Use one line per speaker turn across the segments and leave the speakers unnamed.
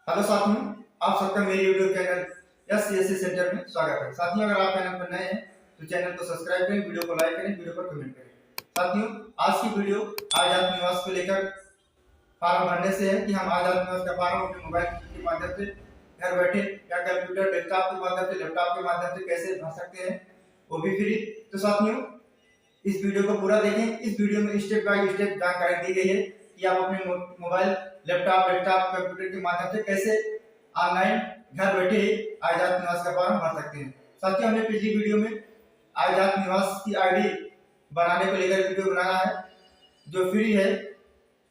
Hello साथियों, आप सबका मेरे यूट्यूब चैनल SCSC सेंटर में स्वागत है। साथियों, अगर आप चैनल पर नए हैं तो चैनल को सब्सक्राइब करें, वीडियो को लाइक करें, वीडियो पर कमेंट करें। साथियों, आज की वीडियो आजाद निवास को लेकर फॉर्म भरने से है कि हम आजाद निवास का फॉर्म अपने मोबाइल के माध्यम से घर बैठे या कंप्यूटर डेस्कटॉप के माध्यम से, लैपटॉप के माध्यम से कैसे भर सकते हैं, वो भी फ्री। तो साथियों, इस वीडियो को पूरा देखें। इस वीडियो में स्टेप बाय स्टेप जानकारी दी गई है कि आप अपने मोबाइल, लैपटॉप, डेस्कटॉप, कंप्यूटर के माध्यम से कैसे ऑनलाइन घर बैठे ही आजाद निवास का फॉर्म भर सकते हैं। साथियों, हमने पिछली वीडियो में आजाद निवास की आईडी बनाने को लेकर वीडियो बनाया है, जो फ्री है।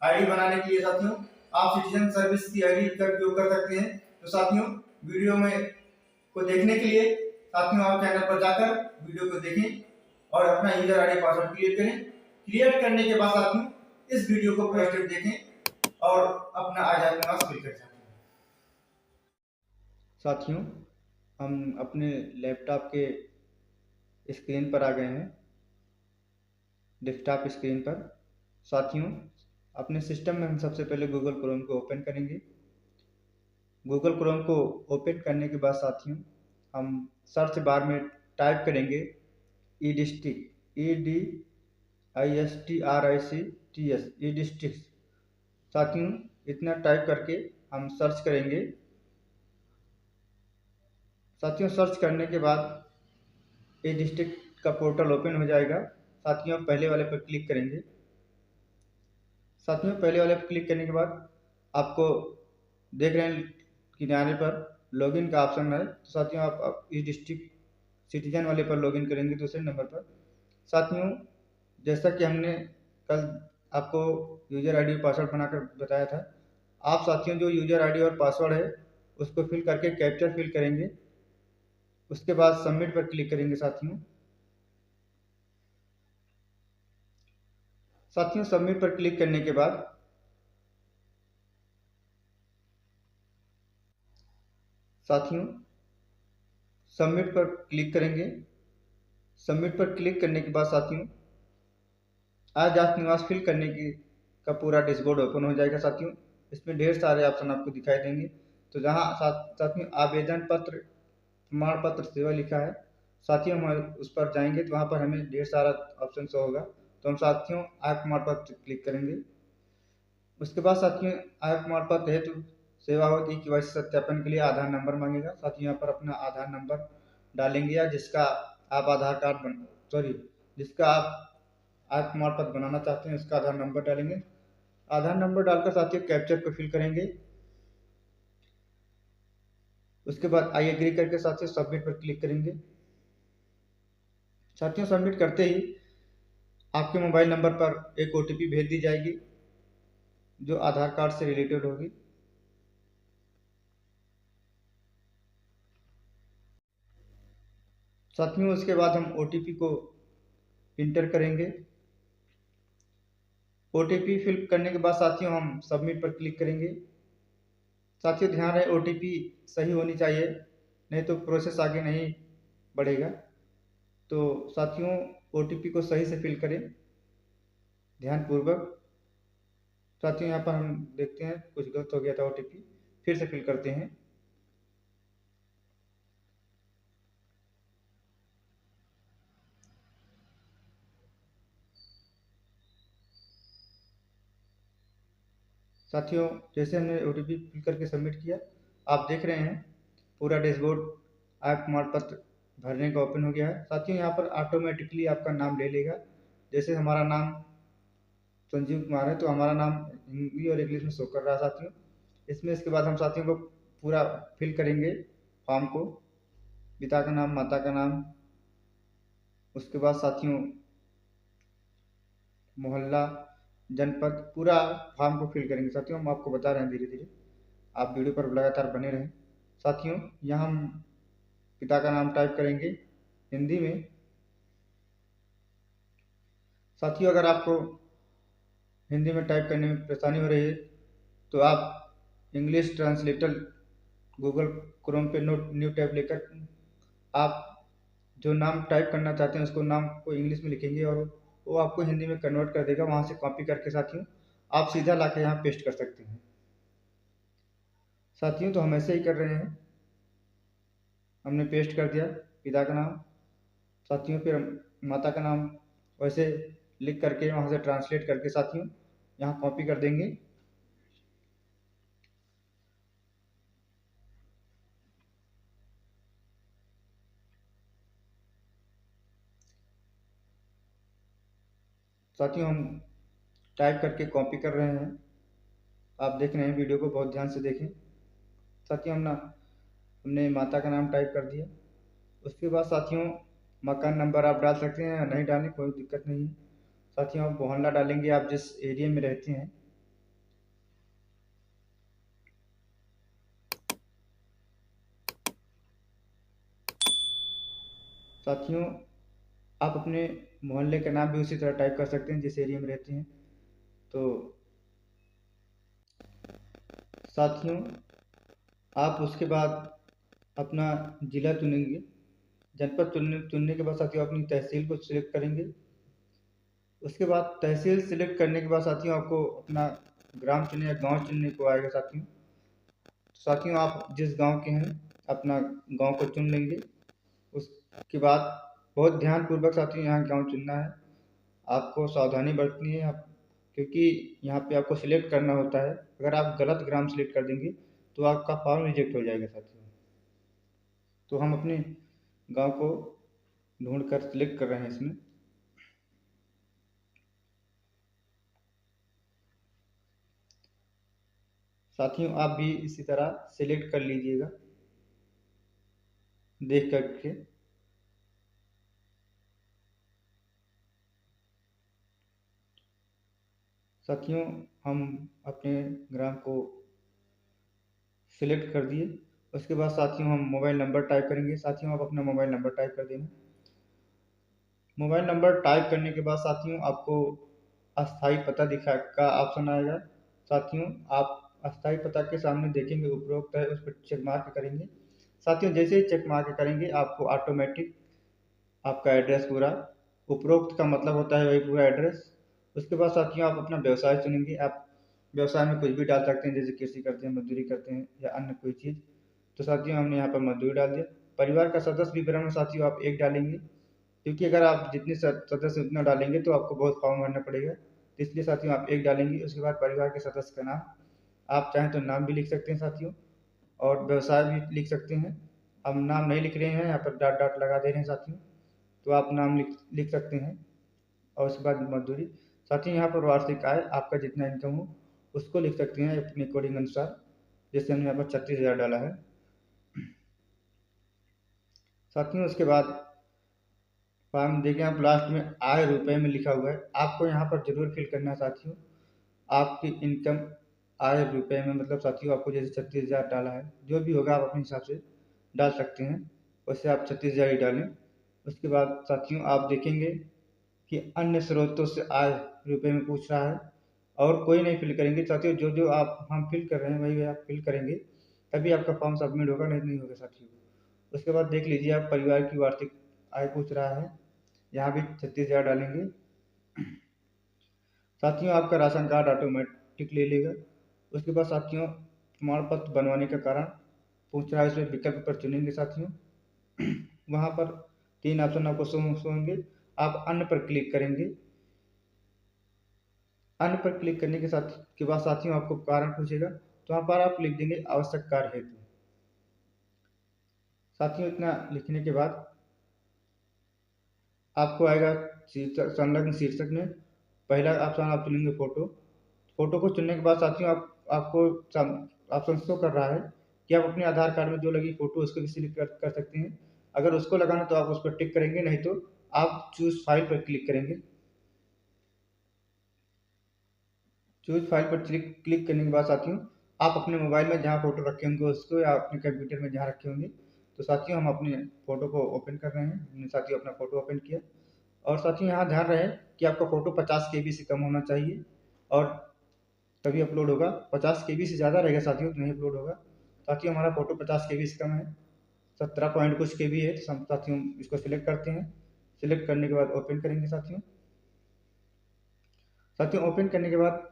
आईडी बनाने के लिए साथियों आप सिटीजन सर्विस की आईडी का उपयोग कर सकते हैं। तो साथियों, वीडियो में को देखने के लिए साथियों आप चैनल पर जाकर वीडियो को देखें और अपना यूजर आईडी पासवर्ड क्रिएट करें। क्रिएट करने के बाद साथियों इस वीडियो को पूरा स्टेप देखें और अपना आजाद निवास फिल कर सकते हैं। साथियों, हम अपने लैपटॉप के स्क्रीन पर आ गए हैं, डेस्कटॉप स्क्रीन पर। साथियों, अपने सिस्टम में हम सबसे पहले गूगल क्रोम को ओपन करेंगे। गूगल क्रोम को ओपन करने के बाद साथियों हम सर्च बार में टाइप करेंगे ई डिस्ट्रिक्ट, EDISTRICTS, ई डिस्ट्रिक्ट। साथियों, इतना टाइप करके हम सर्च करेंगे। साथियों, सर्च करने के बाद ई डिस्ट्रिक्ट का पोर्टल ओपन हो जाएगा। साथियों, पहले वाले पर क्लिक करेंगे। साथियों, पहले वाले पर क्लिक करने के बाद आपको देख रहे हैं किनारे पर लॉगिन का ऑप्शन है। तो साथियों आप इस डिस्ट्रिक्ट सिटीजन वाले पर लॉगिन करेंगे दूसरे नंबर पर। साथियों, जैसा कि हमने कल आपको यूजर आईडी और पासवर्ड बनाकर बताया था, आप साथियों जो यूजर आईडी और पासवर्ड है उसको फिल करके कैप्चर फिल करेंगे। उसके बाद सबमिट पर क्लिक करेंगे। साथियों सबमिट पर क्लिक करने के बाद साथियों सबमिट पर क्लिक करेंगे। सबमिट पर क्लिक करने के बाद साथियों आजाद निवास फिल करने की का पूरा डैशबोर्ड ओपन हो जाएगा। साथियों, इसमें ढेर सारे ऑप्शन आपको दिखाई देंगे। तो जहां साथियों आवेदन पत्र, प्रमाण पत्र, सेवा लिखा है, साथियों हम उस पर जाएंगे तो वहां पर हमें ढेर सारा ऑप्शन शो होगा। तो हम साथियों आय प्रमाण पत्र क्लिक करेंगे। उसके बाद साथियों आय प्रमाण पत्र हेतु सेवा होती KYC सत्यापन के लिए आधार नंबर मांगेगा। साथियों यहाँ पर अपना आधार नंबर डालेंगे या जिसका आप आधार कार्ड जिसका आप आय प्रमाण पत्र बनाना चाहते हैं उसका आधार नंबर डालेंगे। आधार नंबर डालकर साथियों कैप्चर को फिल करेंगे। उसके बाद आई एग्री करके साथियों सबमिट पर क्लिक करेंगे। साथियों सबमिट करते ही आपके मोबाइल नंबर पर एक OTP भेज दी जाएगी जो आधार कार्ड से रिलेटेड होगी। साथियों उसके बाद हम OTP को इंटर करेंगे। OTP फिल करने के बाद साथियों हम सबमिट पर क्लिक करेंगे। साथियों ध्यान रहे OTP सही होनी चाहिए, नहीं तो प्रोसेस आगे नहीं बढ़ेगा। तो साथियों OTP को सही से फिल करें ध्यानपूर्वक। साथियों यहाँ पर हम देखते हैं कुछ गलत हो गया था, OTP फिर से फिल करते हैं। साथियों जैसे हमने OTP फिल करके सबमिट किया, आप देख रहे हैं पूरा डैशबोर्ड आय प्रमाण पत्र भरने का ओपन हो गया है। साथियों यहाँ पर ऑटोमेटिकली आपका नाम ले लेगा। जैसे हमारा नाम संजीव कुमार है तो हमारा नाम हिंदी और इंग्लिश में शो कर रहा है साथियों इसमें। इसके बाद हम साथियों को पूरा फिल करेंगे फॉर्म को, पिता का नाम, माता का नाम, उसके बाद साथियों मोहल्ला, जनपद, पूरा फॉर्म को फिल करेंगे। साथियों हम आपको बता रहे हैं धीरे धीरे, आप वीडियो पर लगातार बने रहें। साथियों यहाँ हम पिता का नाम टाइप करेंगे हिंदी में। साथियों अगर आपको हिंदी में टाइप करने में परेशानी हो रही है तो आप इंग्लिश ट्रांसलेटर गूगल क्रोम पे न्यू टैब लेकर आप जो नाम टाइप करना चाहते हैं उसको नाम को इंग्लिश में लिखेंगे और वो आपको हिंदी में कन्वर्ट कर देगा। वहाँ से कॉपी करके साथियों आप सीधा लाके यहाँ पेस्ट कर सकते हैं। साथियों तो हम ऐसे ही कर रहे हैं, हमने पेस्ट कर दिया पिता का नाम। साथियों फिर माता का नाम वैसे लिख करके वहाँ से ट्रांसलेट करके साथियों यहाँ कॉपी कर देंगे। साथियों हम टाइप करके कॉपी कर रहे हैं, आप देख रहे हैं, वीडियो को बहुत ध्यान से देखें। साथियों हमने माता का नाम टाइप कर दिया। उसके बाद साथियों मकान नंबर आप डाल सकते हैं या नहीं डालें, कोई दिक्कत नहीं है। साथियों आप मोहल्ला डालेंगे, आप जिस एरिया में रहते हैं। साथियों आप अपने मोहल्ले का नाम भी उसी तरह टाइप कर सकते हैं जिस एरिया में रहते हैं। तो साथियों आप उसके बाद अपना ज़िला चुनेंगे। जनपद चुनने के बाद साथियों अपनी तहसील को सिलेक्ट करेंगे। उसके बाद तहसील सिलेक्ट करने के बाद साथियों आपको अपना ग्राम चुने या गांव चुनने को आएगा। साथियों आप जिस गांव के हैं अपना गांव को चुन लेंगे। उसके बाद बहुत ध्यानपूर्वक साथियों यहाँ गांव चुनना है, आपको सावधानी बरतनी है क्योंकि यहाँ पे आपको सिलेक्ट करना होता है। अगर आप गलत ग्राम सिलेक्ट कर देंगे तो आपका फॉर्म रिजेक्ट हो जाएगा साथियों। तो हम अपने गांव को ढूंढ कर सिलेक्ट कर रहे हैं इसमें। साथियों आप भी इसी तरह सिलेक्ट कर लीजिएगा देख करके। साथियों हम अपने ग्राम को सिलेक्ट कर दिए। उसके बाद साथियों हम मोबाइल नंबर टाइप करेंगे। साथियों आप अपना मोबाइल नंबर टाइप कर देना। मोबाइल नंबर टाइप करने के बाद साथियों आपको अस्थाई पता दिखा का ऑप्शन आएगा। साथियों आप अस्थाई पता के सामने देखेंगे उपरोक्त है, उस पर चेक मार्क करेंगे। साथियों जैसे ही चेक मार्क करेंगे आपको ऑटोमेटिक आपका एड्रेस पूरा उपरोक्त का मतलब होता है वही पूरा एड्रेस। उसके बाद साथियों आप अपना व्यवसाय चुनेंगे। आप व्यवसाय में कुछ भी डाल सकते हैं, जैसे कृषि करते हैं, मजदूरी करते हैं या अन्य कोई चीज़। तो साथियों हमने यहाँ पर मजदूरी डाल दिया। परिवार का सदस्य विवरण में साथियों आप एक डालेंगे, क्योंकि अगर आप जितने सदस्य उतना डालेंगे तो आपको बहुत फॉर्म भरना पड़ेगा, तो इसलिए साथियों आप एक डालेंगे। उसके बाद परिवार के सदस्य का नाम, आप चाहें तो नाम भी लिख सकते हैं साथियों, और व्यवसाय भी लिख सकते हैं। हम नाम नहीं लिख रहे हैं, यहाँ पर डॉट डॉट लगा दे रहे हैं साथियों, तो आप नाम लिख सकते हैं। और उसके बाद मजदूरी। साथियों यहाँ पर वार्षिक आय आपका जितना इनकम हो उसको लिख सकते हैं अपने अकॉर्डिंग अनुसार, जैसे हमने यहाँ पर 36,000 डाला है। साथियों उसके बाद फॉर्म देखिए आप लास्ट में आय रुपए में लिखा हुआ है, आपको यहाँ पर जरूर फिल करना है साथियों। आपकी इनकम आय रुपए में, मतलब साथियों आपको जैसे 36,000 डाला है, जो भी होगा आप अपने हिसाब से डाल सकते हैं, वैसे आप 36,000 ही डालें। उसके बाद साथियों आप देखेंगे कि अन्य स्रोतों से आय रुपए में पूछ रहा है, और कोई नहीं फिल करेंगे साथियों। जो जो आप हम फिल कर रहे हैं वही आप फिल करेंगे, तभी आपका फॉर्म सबमिट होगा, नहीं होगा साथियों। उसके बाद देख लीजिए आप परिवार की वार्षिक आय पूछ रहा है, यहाँ भी 36,000 डालेंगे। साथियों आपका राशन कार्ड ऑटोमेटिक ले लेगा। उसके बाद साथियों प्रमाण पत्र बनवाने का कारण पूछ रहा है, इसमें विकल्प पर चुनेंगे साथियों। वहाँ पर 3 ऑप्शन आपको शो होंगे, आप अन्य पर क्लिक करेंगे। अन्य पर क्लिक करने के बाद साथियों आपको कारण पूछेगा, तो वहाँ पर आप लिख देंगे आवश्यक कार्य हेतु। साथियों इतना लिखने के बाद आपको आएगा संलग्न शीर्षक में पहला ऑप्शन आप चुनेंगे फोटो। फोटो को चुनने के बाद साथियों आपको ऑप्शन शो कर रहा है कि आप अपने आधार कार्ड में जो लगी फोटो उसको भी सिलेक्ट कर सकते हैं। अगर उसको लगाना तो आप उस पर टिक करेंगे, नहीं तो आप चूज फाइल पर क्लिक करेंगे। चूज फाइल पर क्लिक करने के बाद साथियों आप अपने मोबाइल में जहाँ फोटो रखे होंगे उसको, या अपने कंप्यूटर में जहाँ रखे होंगे, तो साथियों हम अपने फोटो को ओपन कर रहे हैं। हमने साथियों अपना फोटो ओपन किया, और साथियों यहाँ ध्यान रहे कि आपका फोटो 50 KB से कम होना चाहिए, और तभी अपलोड होगा। 50 KB से ज़्यादा रहेगा साथियों तो नहीं अपलोड होगा। साथियों हमारा फोटो 50 KB से कम है, 17 पॉइंट कुछ KB है, तो साथियों इसको सिलेक्ट करते हैं। सिलेक्ट करने के बाद ओपन करेंगे साथियों। साथियों ओपन करने के बाद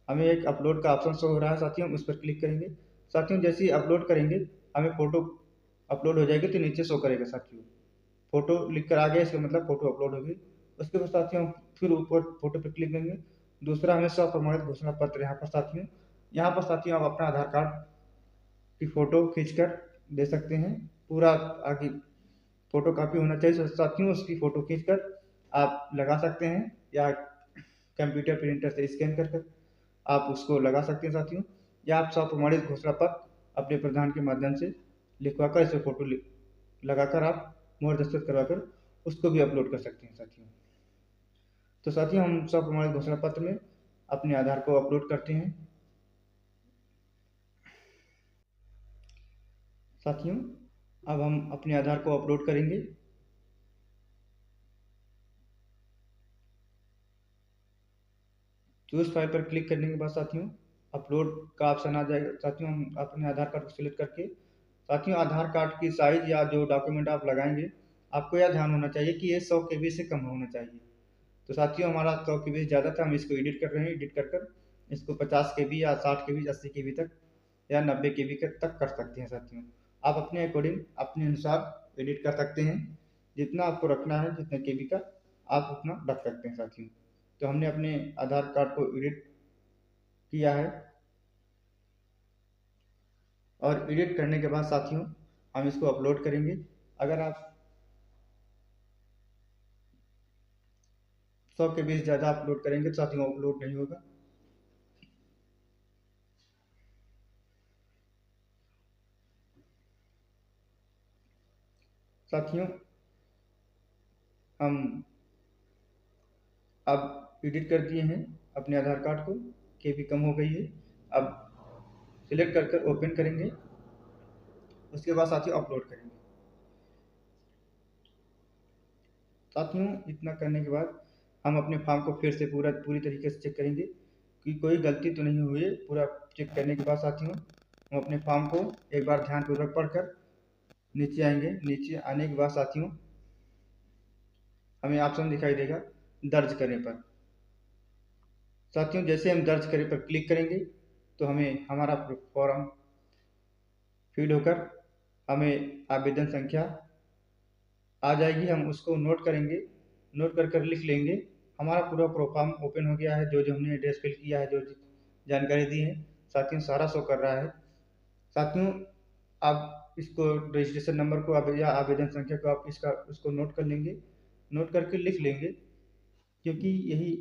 हमें एक अपलोड का ऑप्शन शो हो रहा है साथियों, हम उस पर क्लिक करेंगे। साथियों जैसे ही अपलोड करेंगे हमें फ़ोटो अपलोड हो जाएगी तो नीचे शो करेगा साथियों, फ़ोटो लिख कर आ गया इसका मतलब फ़ोटो अपलोड हो गई। उसके बाद साथियों फिर ऊपर फ़ोटो पे क्लिक करेंगे। दूसरा हमें स्वप्रमाणित घोषणा पत्र यहाँ पर साथियों आप अपना आधार कार्ड की फ़ोटो खींचकर दे सकते हैं। पूरा आगे फ़ोटो कापी होना चाहिए साथियों, उसकी फ़ोटो खींचकर आप लगा सकते हैं या कंप्यूटर प्रिंटर से स्कैन कर आप उसको लगा सकते हैं साथियों, या आप स्वप्रमाणित घोषणा पत्र अपने प्रधान के माध्यम से लिखवाकर इसे फ़ोटो लगाकर आप मोहर दस्तखत करवाकर उसको भी अपलोड कर सकते हैं साथियों। तो साथियों हम स्वप्रमाणित घोषणा पत्र में अपने आधार को अपलोड करते हैं। साथियों अब हम अपने आधार को अपलोड करेंगे। चूज फाइल पर क्लिक करने के बाद साथियों अपलोड का ऑप्शन आ जाएगा। साथियों हम अपने आधार कार्ड को सिलेक्ट करके साथियों आधार कार्ड की साइज या जो डॉक्यूमेंट आप लगाएंगे आपको यह ध्यान होना चाहिए कि ये 100 KB से कम होना चाहिए। तो साथियों हमारा 100 KB ज़्यादा था, हम इसको एडिट कर रहे हैं। एडिट कर इसको 50 KB या 60 KB 80 KB तक या 90 KB तक कर सकते हैं साथियों। आप अपने अकॉर्डिंग अपने अनुसार एडिट कर सकते हैं, जितना आपको रखना है जितने KB का आप उतना रख सकते हैं साथियों। तो हमने अपने आधार कार्ड को एडिट किया है और एडिट करने के बाद साथियों हम इसको अपलोड करेंगे। अगर आप 100 KB से ज़्यादा अपलोड करेंगे तो साथियों अपलोड नहीं होगा। साथियों हम अब एडिट कर दिए हैं अपने आधार कार्ड को, KB कम हो गई है। अब सिलेक्ट कर ओपन करेंगे, उसके बाद साथियों अपलोड करेंगे। साथियों इतना करने के बाद हम अपने फॉर्म को फिर से पूरी तरीके से चेक करेंगे कि कोई गलती तो नहीं हुई है। पूरा चेक करने के बाद साथियों हम अपने फॉर्म को एक बार ध्यानपूर्वक पढ़कर नीचे आएंगे। नीचे आने के बाद साथियों हमें ऑप्शन दिखाई देगा दर्ज करने पर। साथियों जैसे हम दर्ज करें पर क्लिक करेंगे तो हमें हमारा फॉर्म फिल होकर हमें आवेदन संख्या आ जाएगी। हम उसको नोट करेंगे, नोट कर लिख लेंगे। हमारा पूरा प्रोफार्म ओपन हो गया है। जो जो हमने एड्रेस फिल किया है, जो जानकारी दी है साथियों सारा शो कर रहा है। साथियों आप इसको रजिस्ट्रेशन नंबर को या आवेदन संख्या को आप उसको नोट कर लेंगे, नोट करके लिख लेंगे, क्योंकि यही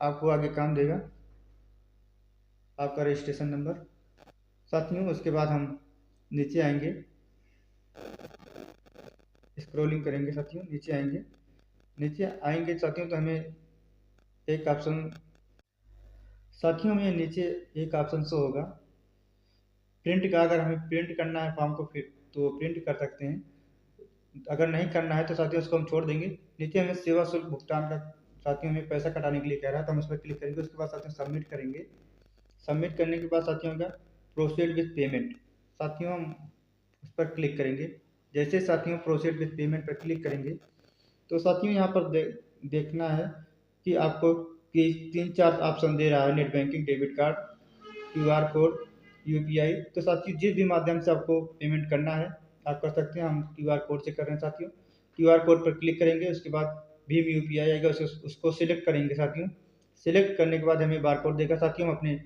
आपको आगे काम देगा आपका रजिस्ट्रेशन नंबर। साथियों उसके बाद हम नीचे आएंगे, स्क्रॉलिंग करेंगे साथियों, नीचे आएंगे साथियों तो हमें एक ऑप्शन हमें नीचे एक ऑप्शन शो होगा प्रिंट का। अगर हमें प्रिंट करना है फॉर्म को फिर तो प्रिंट कर सकते हैं, अगर नहीं करना है तो साथियों उसको हम छोड़ देंगे। नीचे हमें सेवा शुल्क भुगतान का साथियों हमें पैसा कटाने के लिए कह रहा है तो हम उस पर क्लिक करेंगे। उसके बाद साथियों सबमिट करेंगे। सबमिट करने के बाद साथियों का प्रोसीड विथ पेमेंट, साथियों हम उस पर क्लिक करेंगे। जैसे साथियों प्रोसीड विथ पेमेंट पर क्लिक करेंगे तो साथियों यहाँ पर देखना है कि आपको कि 3-4 ऑप्शन दे रहा है, net banking, debit card, QR code, UPI। तो साथियों जिस भी माध्यम से आपको पेमेंट करना है आप कर सकते हैं। हम QR कोड से कर रहे हैं साथियों। QR कोड पर क्लिक करेंगे, उसके बाद भीम UPI आएगा, उसको सिलेक्ट करेंगे साथियों। सिलेक्ट करने के बाद हमें बारकोड देगा साथियों, हम अपने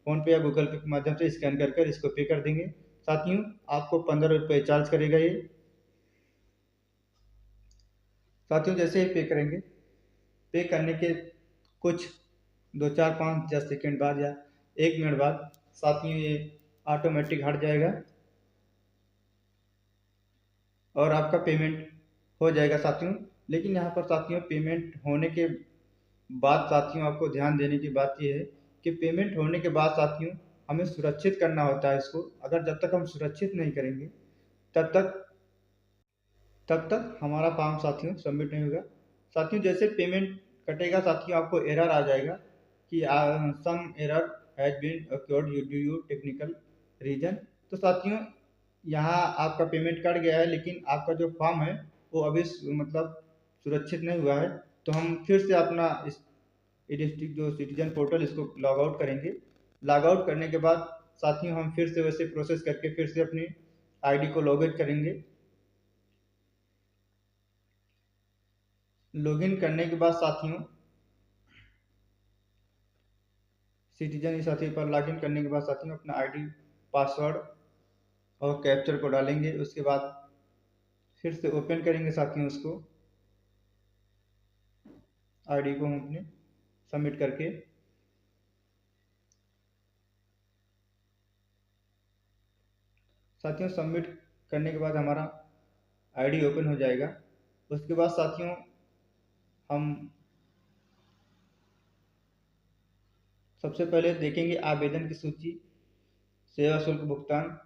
फ़ोन पे या गूगल पे के माध्यम से स्कैन कर इसको पे कर देंगे। साथियों आपको 15 रुपये चार्ज करेगा ये। साथियों जैसे ही पे करेंगे, पे करने के कुछ 2-4-5-10 सेकेंड बाद या 1 मिनट बाद साथियों ये ऑटोमेटिक हट जाएगा और आपका पेमेंट हो जाएगा साथियों। लेकिन यहाँ पर साथियों पेमेंट होने के बाद साथियों आपको ध्यान देने की बात यह है कि पेमेंट होने के बाद साथियों हमें सुरक्षित करना होता है इसको। अगर जब तक हम सुरक्षित नहीं करेंगे तब तक हमारा फॉर्म साथियों सबमिट नहीं होगा। साथियों जैसे पेमेंट कटेगा साथियों आपको एरर आ जाएगा कि some error has been occurred due to technical reason. तो साथियों यहाँ आपका पेमेंट कट गया है लेकिन आपका जो फॉर्म है वो अभी मतलब सुरक्षित नहीं हुआ है। तो हम फिर से अपना इस डिस्ट्रिक्ट जो सिटीजन पोर्टल इसको लॉग आउट करेंगे। लॉग आउट करने के बाद साथियों हम फिर से वैसे प्रोसेस करके फिर से अपनी आईडी को लॉगिन करेंगे। लॉगिन करने के बाद साथियों सिटीजन साथी पर लॉगिन करने के बाद साथियों अपना आईडी पासवर्ड और कैप्चर को डालेंगे। उसके बाद फिर से ओपन करेंगे साथियों उसको, आईडी को हम अपने सबमिट करके। साथियों सबमिट करने के बाद हमारा आईडी ओपन हो जाएगा। उसके बाद साथियों हम सबसे पहले देखेंगे आवेदन की सूची, सेवा शुल्क भुगतान,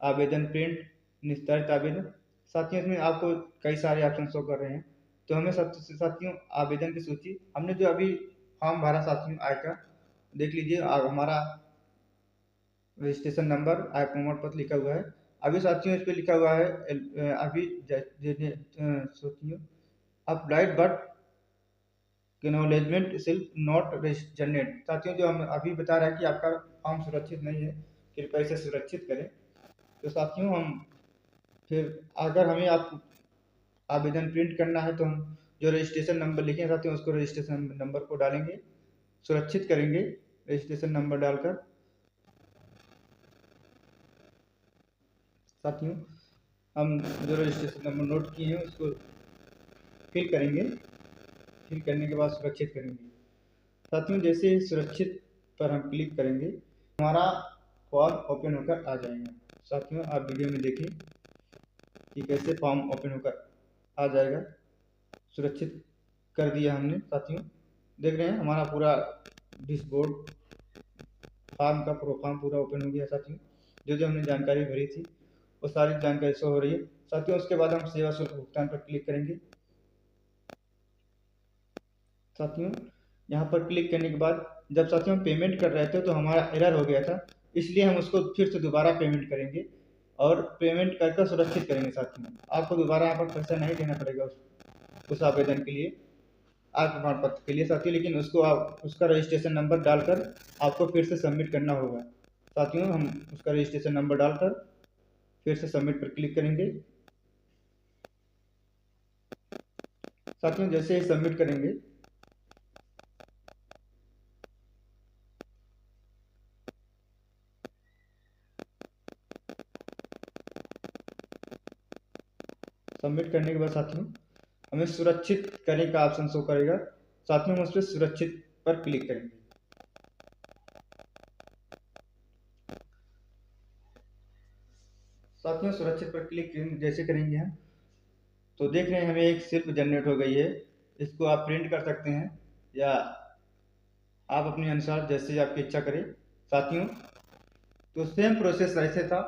आवेदन प्रिंट, निस्तारित आवेदन। साथियों इसमें आपको कई सारे ऑप्शन शो कर रहे हैं, तो हमें सबसे साथियों आवेदन की सूची, हमने जो अभी फॉर्म भरा साथियों आय का, देख लीजिए हमारा रजिस्ट्रेशन नंबर, आय प्रमाण पत्र लिखा हुआ है। अभी साथियों इस पे लिखा हुआ है अभी साथियों अप्लाइड बट एक्नॉलेजमेंट सिर्फ नॉट जनरेट। साथियों जो हम अभी बता रहा है कि आपका फॉर्म सुरक्षित नहीं है, कृपया इसे सुरक्षित करें। तो साथियों हम फिर अगर हमें आप आवेदन प्रिंट करना है तो हम जो रजिस्ट्रेशन नंबर लिखे साथियों उसको रजिस्ट्रेशन नंबर को डालेंगे, सुरक्षित करेंगे रजिस्ट्रेशन नंबर डालकर। साथियों हम जो रजिस्ट्रेशन नंबर नोट किए हैं उसको फिल करेंगे, फिल करने के बाद सुरक्षित करेंगे। साथियों जैसे ही सुरक्षित पर हम क्लिक करेंगे हमारा फॉर्म ओपन होकर आ जाएगा। साथियों आप वीडियो में देखिए कि कैसे फॉर्म ओपन होकर आ जाएगा। सुरक्षित कर दिया हमने साथियों, देख रहे हैं हमारा पूरा डिशबोर्ड फॉर्म का फॉर्म पूरा ओपन हो गया साथियों। जो जो हमने जानकारी भरी थी वो सारी जानकारी शो हो रही है साथियों। उसके बाद हम सेवा शुल्क भुगतान पर क्लिक करेंगे। साथियों यहाँ पर क्लिक करने के बाद जब साथियों हम पेमेंट कर रहे थे तो हमारा एरर हो गया था, इसलिए हम उसको फिर से दोबारा पेमेंट करेंगे और पेमेंट करके सुरक्षित करेंगे। साथियों आपको दोबारा यहाँ पर पैसा नहीं देना पड़ेगा उस आवेदन के लिए, आय प्रमाण पत्र के लिए साथियों, लेकिन उसको आप उसका रजिस्ट्रेशन नंबर डालकर आपको फिर से सबमिट करना होगा। साथियों हम उसका रजिस्ट्रेशन नंबर डालकर फिर से सबमिट पर क्लिक करेंगे। साथियों जैसे ही सबमिट करेंगे सबमिट करने के बाद साथियों हमें सुरक्षित करने का ऑप्शन शो करेगा। साथियों हम उस पर सुरक्षित पर क्लिक करेंगे। साथियों सुरक्षित पर क्लिक जैसे करेंगे हम तो देख रहे हैं हमें एक स्लिप जनरेट हो गई है। इसको आप प्रिंट कर सकते हैं या आप अपने अनुसार जैसे आपकी इच्छा करें। साथियों तो सेम प्रोसेस ऐसे था,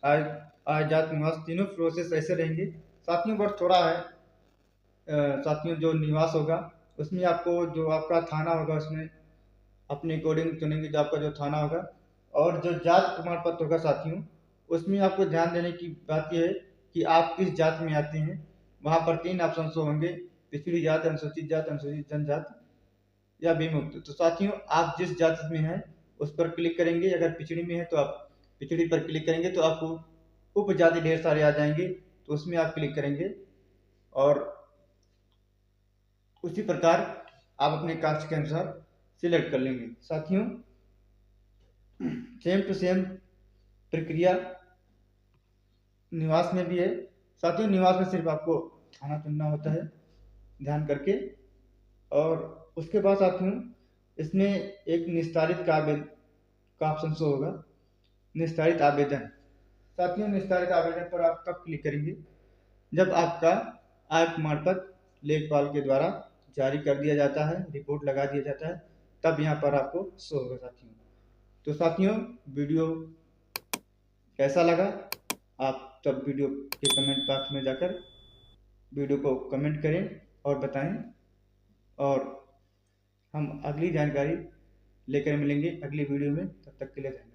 आज आज जात निवास तीनों प्रोसेस ऐसे रहेंगे साथियों, बट थोड़ा है साथियों जो निवास होगा उसमें आपको जो आपका थाना होगा उसमें अपने अकॉर्डिंग चुनेंगे जो आपका जो थाना होगा। और जो जात प्रमाण पत्र होगा साथियों उसमें आपको ध्यान देने की बात यह है कि आप किस जात में आते हैं। वहाँ पर 3 ऑप्शन होंगे, पिछड़ी जात, अनुसूचित जात, अनुसूचित जनजात या विमुक्त। तो साथियों आप जिस जात में हैं उस पर क्लिक करेंगे, अगर पिछड़ी में है तो आप पिछड़ी पर क्लिक करेंगे तो आपको उपजाति ढेर सारे आ जाएंगे, तो उसमें आप क्लिक करेंगे और उसी प्रकार आप अपने कास्ट के अनुसार सिलेक्ट कर लेंगे। साथियों सेम टू सेम प्रक्रिया निवास में भी है। साथियों निवास में सिर्फ आपको थाना चुनना होता है ध्यान करके, और उसके बाद साथियों इसमें एक निस्तारित का ऑप्शन शो होगा, निस्तारित आवेदन। साथियों निस्तारित आवेदन पर आप कब क्लिक करेंगे जब आपका आय प्रमाण पत्र लेखपाल के द्वारा जारी कर दिया जाता है, रिपोर्ट लगा दिया जाता है, तब यहाँ पर आपको शो होगा साथियों। तो साथियों वीडियो कैसा लगा आप तब वीडियो के कमेंट बॉक्स में जाकर वीडियो को कमेंट करें और बताएं, और हम अगली जानकारी लेकर मिलेंगे अगली वीडियो में। तब तक के लिए धन्यवाद।